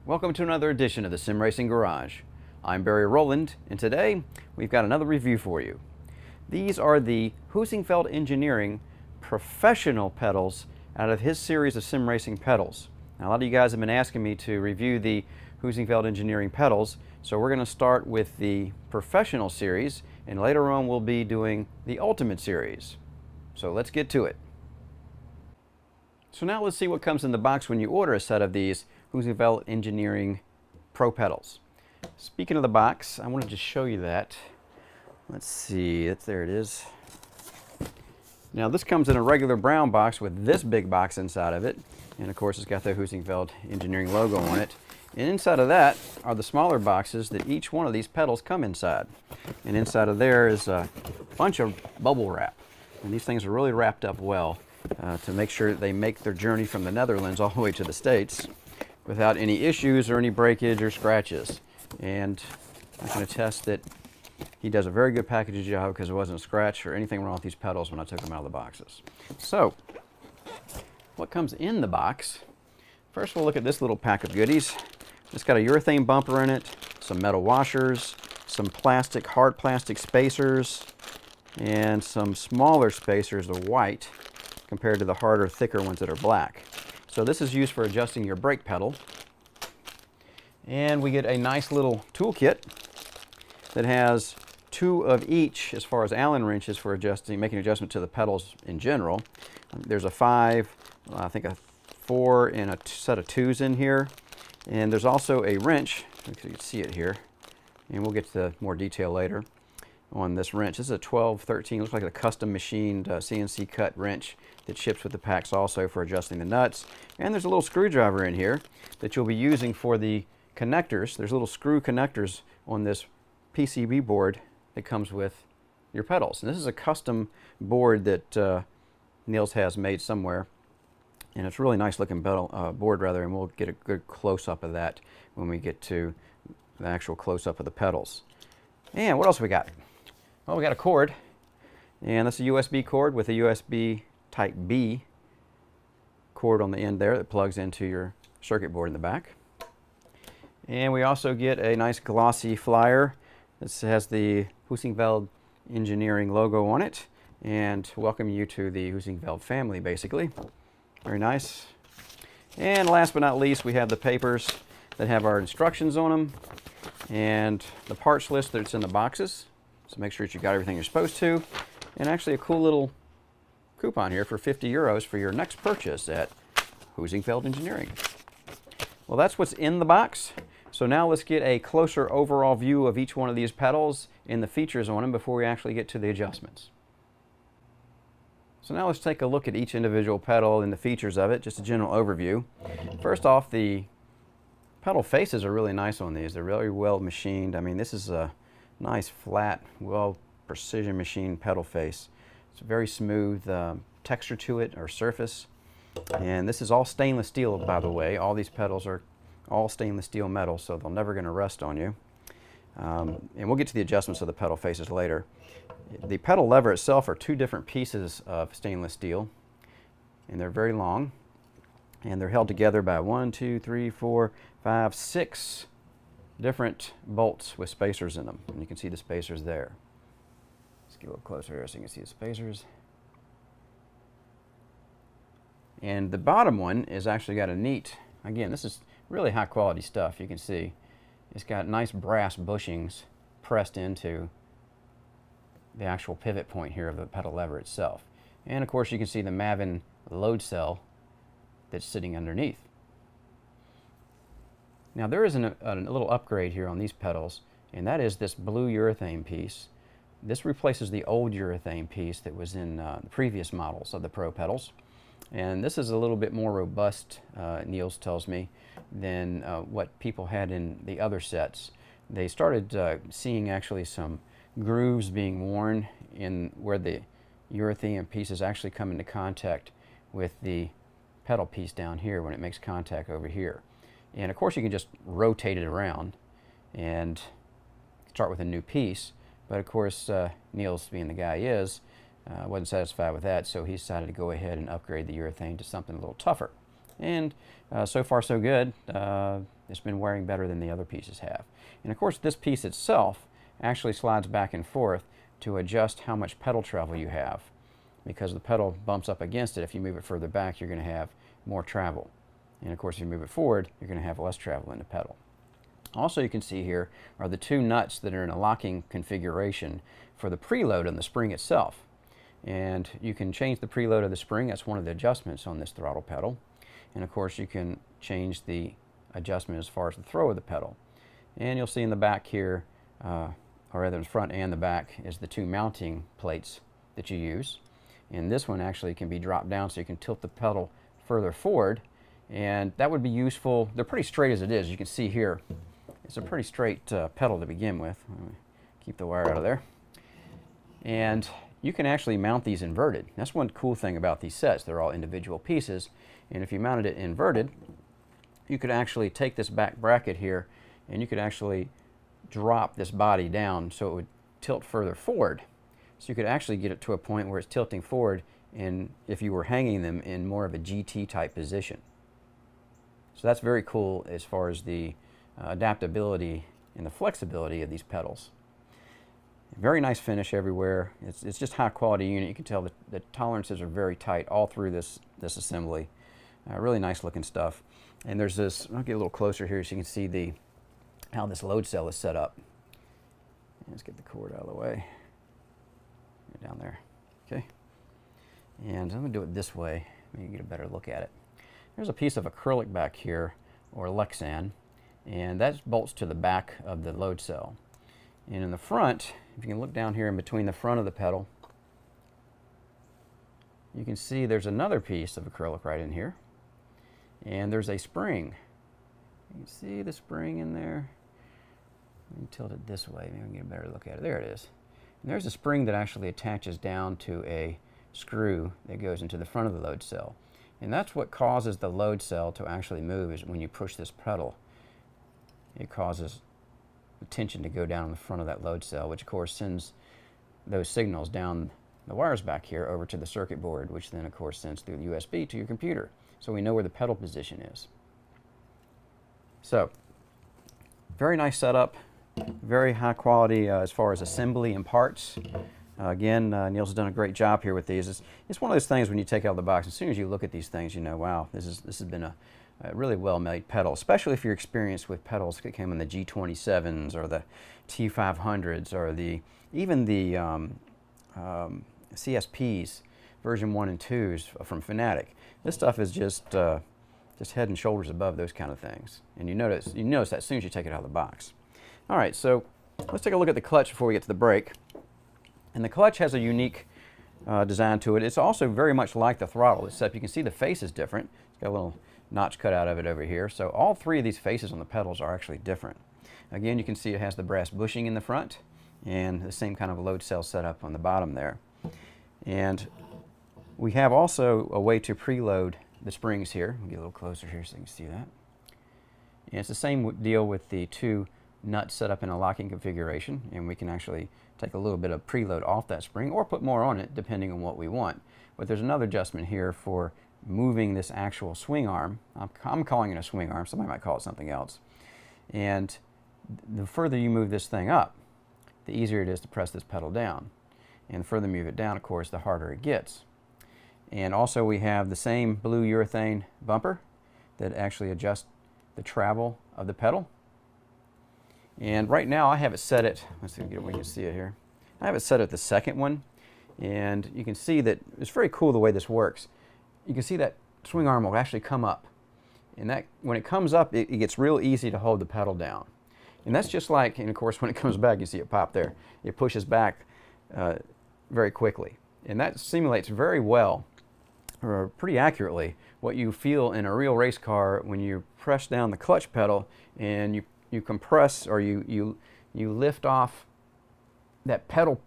Welcome to another edition of the Sim Racing Garage. I'm Barry Rowland, and today we've got another review for you. These are the Heusinkveld Engineering professional pedals out of his series of sim racing pedals. Now, a lot of you guys have been asking me to review the Heusinkveld Engineering pedals, so we're going to start with the professional series, and later on we'll be doing the ultimate series. So let's get to it. So now let's see what comes in the box when you order a set of these Heusinkveld Engineering Pro pedals. Speaking of the box, I wanted to show you that. Let's see, there it is. Now this comes in a regular brown box with this big box inside of it, and of course it's got the Heusinkveld Engineering logo on it. And inside of that are the smaller boxes that each one of these pedals come inside. And inside of there is a bunch of bubble wrap, and these things are really wrapped up well to make sure that they make their journey from the Netherlands all the way to the States without any issues or any breakage or scratches. And I can attest that he does a very good packaging job because there wasn't a scratch or anything wrong with these pedals when I took them out of the boxes. So, what comes in the box? First we'll look at this little pack of goodies. It's got a urethane bumper in it, some metal washers, some plastic, hard plastic spacers, and some smaller spacers of white compared to the harder, thicker ones that are black. So this is used for adjusting your brake pedal. And we get a nice little toolkit that has two of each as far as Allen wrenches for adjusting, making adjustment to the pedals in general. There's a 5, I think a 4, and a set of 2s in here. And there's also a wrench, you can see it here, and we'll get to more detail later on this wrench. This is a 12-13, looks like a custom machined CNC cut wrench that ships with the packs also for adjusting the nuts. And there's a little screwdriver in here that you'll be using for the connectors. There's little screw connectors on this PCB board that comes with your pedals. And this is a custom board that Niels has made somewhere. And it's a really nice looking board, and we'll get a good close-up of that when we get to the actual close-up of the pedals. And what else we got? Well, we got a cord, and that's a USB cord with a USB Type B cord on the end there that plugs into your circuit board in the back. And we also get a nice glossy flyer. This has the Heusinkveld Engineering logo on it, and welcome you to the Heusinkveld family, basically. Very nice. And last but not least, we have the papers that have our instructions on them and the parts list that's in the boxes. So make sure that you got everything you're supposed to. And actually a cool little coupon here for 50 euros for your next purchase at Heusinkveld Engineering. Well, that's what's in the box. So now let's get a closer overall view of each one of these pedals and the features on them before we actually get to the adjustments. So now let's take a look at each individual pedal and the features of it, just a general overview. First off, the pedal faces are really nice on these. They're really well machined. I mean, this is a nice, flat, well precision machined pedal face. It's a very smooth texture to it, or surface. And this is all stainless steel, by the way. All these pedals are all stainless steel metal, so they're never going to rust on you. And we'll get to the adjustments of the pedal faces later. The pedal lever itself are two different pieces of stainless steel, and they're very long. And they're held together by 1, 2, 3, 4, 5, 6 different bolts with spacers in them. And you can see the spacers there. Let's get a little closer here so you can see the spacers. And the bottom one is actually got a neat, again, this is really high quality stuff. You can see it's got nice brass bushings pressed into the actual pivot point here of the pedal lever itself. And of course you can see the Mavin load cell that's sitting underneath. Now there is a little upgrade here on these pedals, and that is this blue urethane piece. This replaces the old urethane piece that was in the previous models of the Pro pedals. And this is a little bit more robust, Niels tells me, than what people had in the other sets. They started seeing actually some grooves being worn in where the urethane pieces actually come into contact with the pedal piece down here when it makes contact over here. And of course you can just rotate it around and start with a new piece, but of course Niels, being the guy he is, wasn't satisfied with that, so he decided to go ahead and upgrade the urethane to something a little tougher. And so far so good. It's been wearing better than the other pieces have. And of course, this piece itself actually slides back and forth to adjust how much pedal travel you have, because the pedal bumps up against it. If you move it further back, you're going to have more travel. And of course, if you move it forward, you're going to have less travel in the pedal. Also, you can see here are the two nuts that are in a locking configuration for the preload on the spring itself. And you can change the preload of the spring. That's one of the adjustments on this throttle pedal. And of course, you can change the adjustment as far as the throw of the pedal. And you'll see in the back here, or rather in the front and the back, is the two mounting plates that you use. And this one actually can be dropped down so you can tilt the pedal further forward. And that would be useful. They're pretty straight as it is. You can see here, it's a pretty straight pedal to begin with. Let me keep the wire out of there. And you can actually mount these inverted. That's one cool thing about these sets. They're all individual pieces. And if you mounted it inverted, you could actually take this back bracket here and you could actually drop this body down so it would tilt further forward. So you could actually get it to a point where it's tilting forward, and if you were hanging them in more of a GT type position. So that's very cool as far as the adaptability and the flexibility of these pedals. Very nice finish everywhere. It's just high quality unit. You can tell that the tolerances are very tight all through this assembly. Really nice looking stuff. And there's this, I'll get a little closer here so you can see how this load cell is set up. Let's get the cord out of the way. Down there. Okay. And I'm going to do it this way. Maybe get a better look at it. There's a piece of acrylic back here, or Lexan, and that bolts to the back of the load cell. And in the front, if you can look down here in between the front of the pedal, you can see there's another piece of acrylic right in here. And there's a spring. You can see the spring in there. Let me tilt it this way. Maybe we can get a better look at it. There it is. And there's a spring that actually attaches down to a screw that goes into the front of the load cell. And that's what causes the load cell to actually move, is when you push this pedal. It causes the tension to go down on the front of that load cell, which of course sends those signals down the wires back here over to the circuit board, which then of course sends through the USB to your computer. So we know where the pedal position is. So, very nice setup. Very high quality as far as assembly and parts. Again, Neil's done a great job here with these. It's one of those things when you take out the box, as soon as you look at these things, you know, wow, this has been a really well-made pedal, especially if you're experienced with pedals that came in the G27s or the T500s or even the CSPs, version 1 and 2s from Fanatic. This stuff is just head and shoulders above those kind of things. And you notice that as soon as you take it out of the box. All right, so let's take a look at the clutch before we get to the brake. And the clutch has a unique design to it. It's also very much like the throttle, except you can see the face is different. It's got a little notch cut out of it over here. So all three of these faces on the pedals are actually different. Again, you can see it has the brass bushing in the front and the same kind of load cell setup on the bottom there. And we have also a way to preload the springs here. We'll get a little closer here so you can see that. And it's the same deal with the two nuts set up in a locking configuration, and we can actually take a little bit of preload off that spring or put more on it depending on what we want. But there's another adjustment here for moving this actual swing arm. I'm calling it a swing arm. Somebody might call it something else. And the further you move this thing up, the easier it is to press this pedal down. And the further you move it down, of course, the harder it gets. And also we have the same blue urethane bumper that actually adjusts the travel of the pedal. And right now I have it set at, let's see if we can see it here. I have it set at the second one, and you can see that it's very cool the way this works. You can see that swing arm will actually come up, and that when it comes up, it gets real easy to hold the pedal down. And that's just like, and of course when it comes back, you see it pop there. It pushes back very quickly, and that simulates very well, or pretty accurately, what you feel in a real race car when you press down the clutch pedal and you compress, or you lift off that pedal,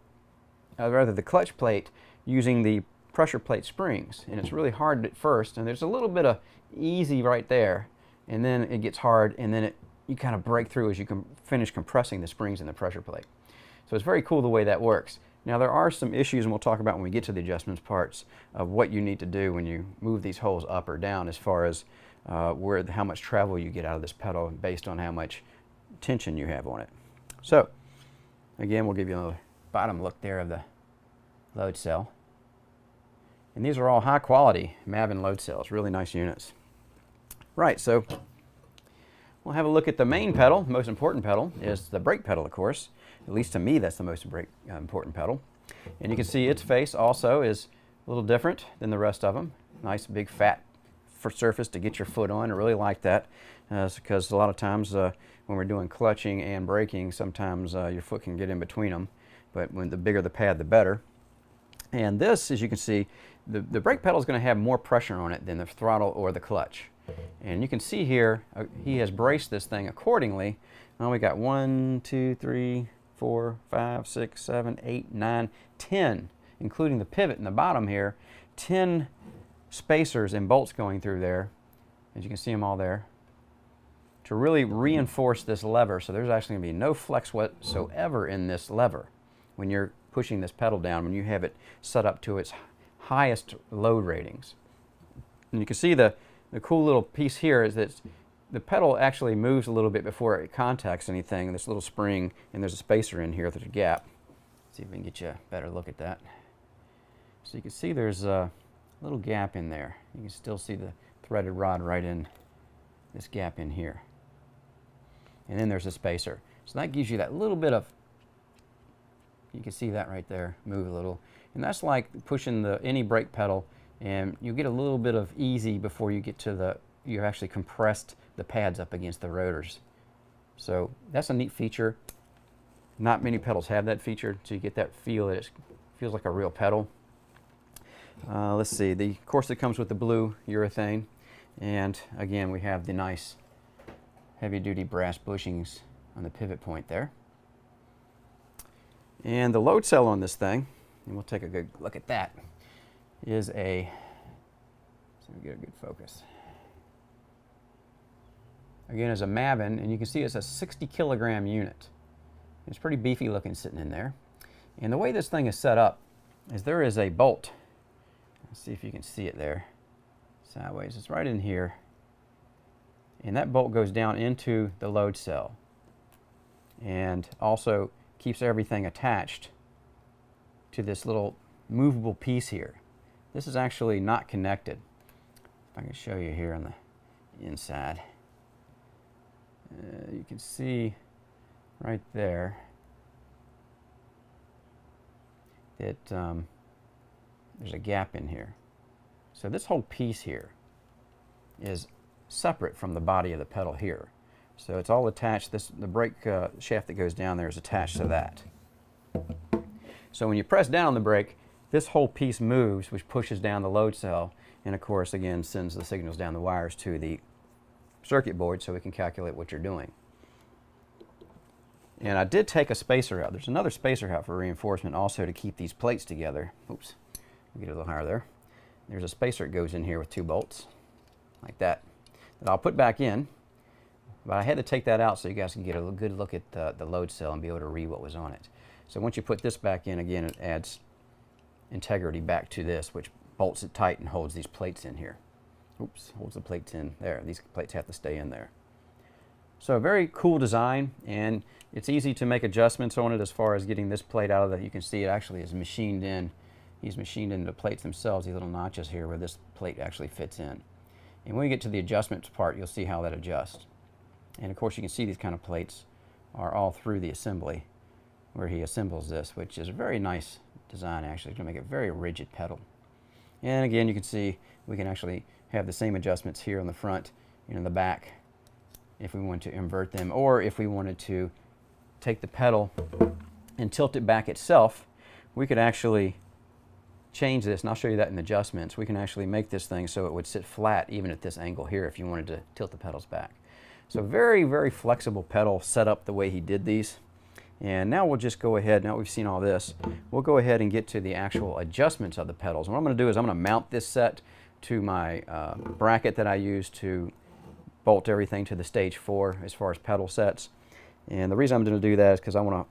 rather the clutch plate, using the pressure plate springs. And it's really hard at first, and there's a little bit of easy right there, and then it gets hard, and then you kind of break through as you finish compressing the springs in the pressure plate. So it's very cool the way that works. Now there are some issues, and we'll talk about when we get to the adjustments parts, of what you need to do when you move these holes up or down, as far as how much travel you get out of this pedal based on how much tension you have on it. So again, we'll give you a bottom look there of the load cell. And these are all high quality Mavin load cells, really nice units. Right, so we'll have a look at the main pedal. The most important pedal is the brake pedal, of course. At least to me, that's the most important pedal. And you can see its face also is a little different than the rest of them. Nice big fat surface to get your foot on. I really like that, because a lot of times when we're doing clutching and braking, sometimes your foot can get in between them. But when the bigger the pad, the better. And this, as you can see, the brake pedal is going to have more pressure on it than the throttle or the clutch. And you can see here, he has braced this thing accordingly. Now we got 1, 2, 3, 4, 5, 6, 7, 8, 9, 10, including the pivot in the bottom here, 10 spacers and bolts going through there, as you can see them all there, to really reinforce this lever. So there's actually going to be no flex whatsoever in this lever when you're pushing this pedal down, when you have it set up to its highest load ratings. And you can see the cool little piece here is that the pedal actually moves a little bit before it contacts anything, this little spring, and there's a spacer in here, there's a gap. Let's see if we can get you a better look at that. So you can see there's a little gap in there. You can still see the threaded rod right in this gap in here. And then there's a spacer. So that gives you that little bit of, you can see that right there, move a little. And that's like pushing any brake pedal, and you get a little bit of easy before you get to you actually compressed the pads up against the rotors. So that's a neat feature. Not many pedals have that feature, so you get that feel that it feels like a real pedal. Let's see, of course it comes with the blue urethane, and again we have the nice heavy-duty brass bushings on the pivot point there. And the load cell on this thing, and we'll take a good look at that, is so we get a good focus. Again, is a Mavin, and you can see it's a 60 kilogram unit. It's pretty beefy looking sitting in there. And the way this thing is set up is there is a bolt. Let's see if you can see it there sideways. It's right in here. And that bolt goes down into the load cell and also keeps everything attached to this little movable piece here. This is actually not connected. If I can show you here on the inside. You can see right there that there's a gap in here. So this whole piece here is separate from the body of the pedal here. So it's all attached. The brake shaft that goes down there is attached to that. So when you press down on the brake, this whole piece moves, which pushes down the load cell, and of course again sends the signals down the wires to the circuit board so we can calculate what you're doing. And I did take a spacer out. There's another spacer out for reinforcement also to keep these plates together. Oops, get it a little higher there. There's a spacer that goes in here with 2 bolts, like that I'll put back in. But I had to take that out so you guys can get a good look at the load cell and be able to read what was on it. So once you put this back in, again, it adds integrity back to this, which bolts it tight and holds these plates in here. Oops, holds the plates in there. These plates have to stay in there. So a very cool design, and it's easy to make adjustments on it as far as getting this plate out of the, you can see it actually is machined in. He's machined into the plates themselves, these little notches here where this plate actually fits in. And when we get to the adjustments part, you'll see how that adjusts. And of course you can see these kind of plates are all through the assembly where he assembles this, which is a very nice design actually to make a very rigid pedal. And again, you can see we can actually have the same adjustments here on the front and in the back if we want to invert them, or if we wanted to take the pedal and tilt it back itself, we could actually change this, and I'll show you that in the adjustments. We can actually make this thing so it would sit flat even at this angle here if you wanted to tilt the pedals back. So very, very flexible pedal set up the way he did these. And now we'll just go ahead, now we've seen all this, we'll go ahead and get to the actual adjustments of the pedals. And what I'm going to do is I'm going to mount this set to my bracket that I use to bolt everything to the stage 4 as far as pedal sets. And the reason I'm going to do that is because I want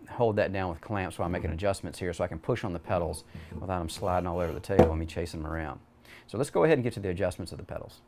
to hold that down with clamps while I'm making adjustments here so I can push on the pedals without them sliding all over the table and me chasing them around. So let's go ahead and get to the adjustments of the pedals.